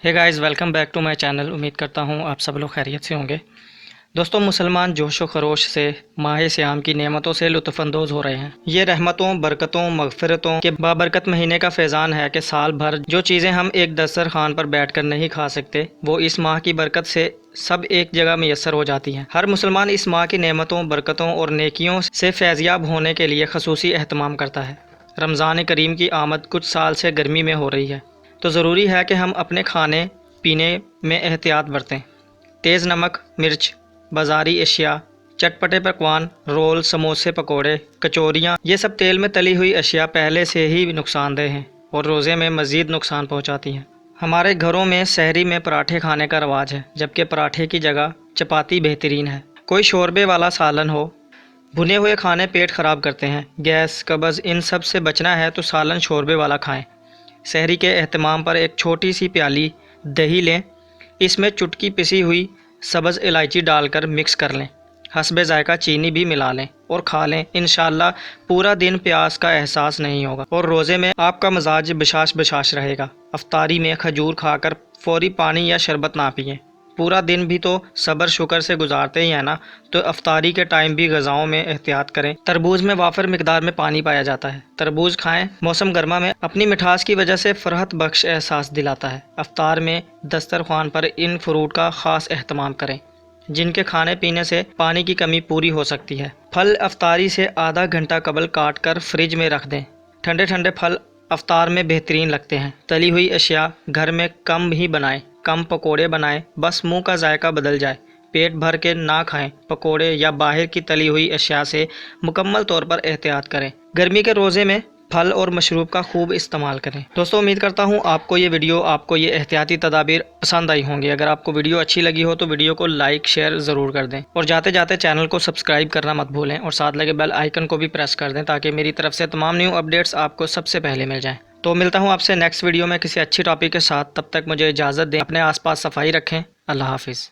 Hey guys, welcome back to my channel. उम्मीद करता हूँ आप सब लोग खैरियत से होंगे। दोस्तों, मुसलमान जोश व खरोश से माह सियाम की नेमतों से लुत्फ़अंदोज़ हो रहे हैं। ये रहमतों, बरकतों, मग़फ़िरतों के बाबरकत महीने का फैज़ान है कि साल भर जो चीज़ें हम एक दस्तरख़्वान पर बैठकर नहीं खा सकते, वो इस माह की बरकत से सब एक जगह मैसर हो जाती हैं। हर मुसलमान इस माह की नेमतों, बरकतों और नेकियों से फैज़याब होने के लिए ख़ुसूसी एहतमाम करता है। रमज़ान करीम की आमद कुछ साल से गर्मी में हो रही है, तो ज़रूरी है कि हम अपने खाने पीने में एहतियात बरतें। तेज़ नमक, मिर्च, बाज़ारी अशिया, चटपटे पकवान, रोल, समोसे, पकोड़े, कचौरियाँ, ये सब तेल में तली हुई अशिया पहले से ही नुकसानदेह हैं और रोज़े में मज़ीद नुकसान पहुँचाती हैं। हमारे घरों में सहरी में पराठे खाने का रवाज है, जबकि पराठे की जगह चपाती बेहतरीन है। कोई शोरबे वाला सालन हो। भुने हुए खाने पेट ख़राब करते हैं। गैस, कब्ज़, इन सब से बचना है तो सालन शोरबे वाला खाएँ। सहरी के एहतमाम पर एक छोटी सी प्याली दही लें, इसमें चुटकी पिसी हुई सब्ज़ इलायची डालकर मिक्स कर लें। हस्बे ज़ायक़ा चीनी भी मिला लें और खा लें। इंशाअल्लाह पूरा दिन प्यास का एहसास नहीं होगा और रोज़े में आपका मिजाज बशाश बशाश रहेगा। अफ्तारी में खजूर खाकर फ़ौरी पानी या शरबत ना पिएं। पूरा दिन भी तो सब्र शुक्र से गुजारते ही हैं ना, तो अफ्तारी के टाइम भी ग़िज़ाओं में एहतियात करें। तरबूज में वाफिर मिकदार में पानी पाया जाता है। तरबूज खाएं। मौसम गर्मा में अपनी मिठास की वजह से फ़रहत बख्श एहसास दिलाता है। अफ्तार में दस्तरख़्वान पर इन फ्रूट का ख़ास एहतमाम करें, जिनके खाने पीने से पानी की कमी पूरी हो सकती है। फल अफ्तारी से आधा घंटा कबल काट कर फ्रिज में रख दें। ठंडे ठंडे फल अफ्तार में बेहतरीन लगते हैं। तली हुई अशिया घर में कम ही बनाएं, कम पकोड़े बनाएं, बस मुंह का जायका बदल जाए। पेट भर के ना खाएं। पकोड़े या बाहर की तली हुई अशिया से मुकम्मल तौर पर एहतियात करें। गर्मी के रोज़े में फल और मशरूब का खूब इस्तेमाल करें। दोस्तों, उम्मीद करता हूँ आपको ये एहतियाती तदाबीर पसंद आई होंगी। अगर आपको वीडियो अच्छी लगी हो तो वीडियो को लाइक शेयर ज़रूर कर दें और जाते जाते चैनल को सब्सक्राइब करना मत भूलें और साथ लगे बेल आइकन को भी प्रेस कर दें, ताकि मेरी तरफ से तमाम न्यू अपडेट्स आपको सबसे पहले मिल जाएँ। तो मिलता हूँ आपसे नेक्स्ट वीडियो में किसी अच्छी टॉपिक के साथ। तब तक मुझे इजाज़त दें। अपने आसपास सफाई रखें। अल्लाह हाफिज़।